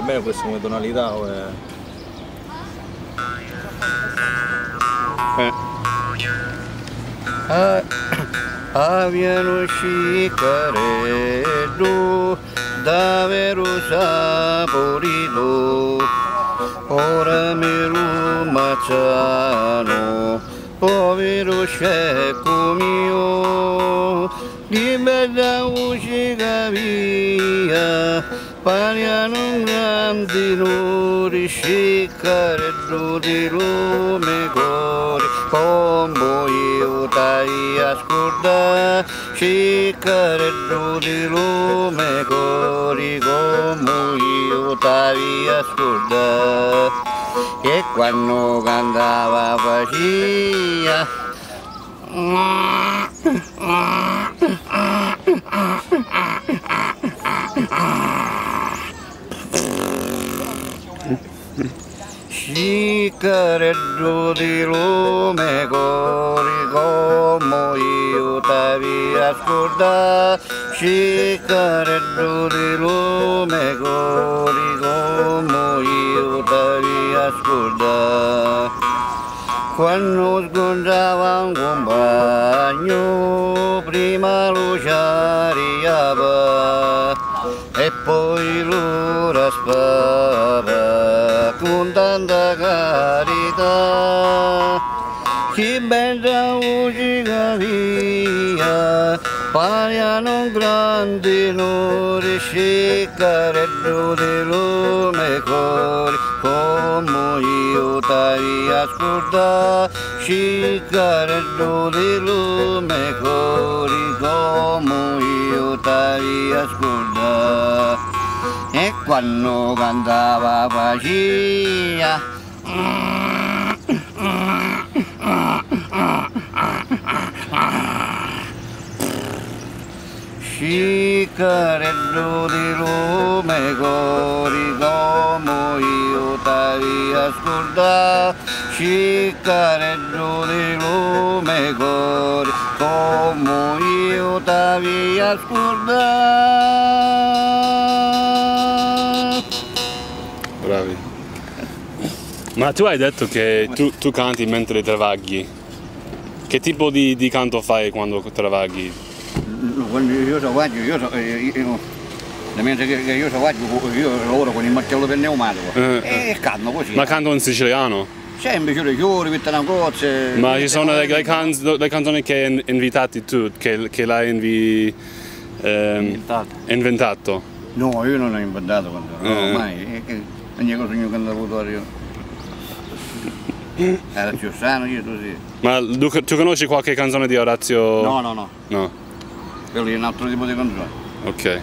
bene questo come tonalità o è... Aviano scicareddo, davvero saporito, ora mi rumacciano, povero scecco mio, di bella uscita via, pariano un grande nuri, scicareddo di lume cuore, come io t'hai ascoltato, scicareddo di lume cuore, come io t'hai ascoltato, e quando cantava faccia scicareddo di lume cuore, come io t'avevo ascoltato, scicareddo di lume cuore, come io t'avevo ascoltato. Quando scontrava un compagno, prima lo sciariava e poi lo raspava con tanta carità. Che bella musica via, pariano un grande onore, scicareddo di lume cuore, come io t'hai ascoltato, scicareddo di lume cuore, come io t'hai ascoltato. E quando cantava faccia scicareddo di lume cuore, come io t'avevo ascoltato, scicareddo di lume cuore, come io t'avevo ascoltato. Bravi. Ma tu hai detto che tu canti mentre travagli. Che tipo di canto fai quando travagli? Quando io travaglio, la mia che io travaglio, io lavoro con il martello per pneumatico e canto così. Ma canto in siciliano? Sempre le fiori, vittana cozze. Ma ci sono le canzoni che hai invitato tu, che l'hai inventato? No, io non l'ho inventato, no, mai. Ogni cosa che cantavo io. Era più sano, io così. Ma tu conosci qualche canzone di Orazio? No. No. Quello è un altro tipo di canzone. Ok.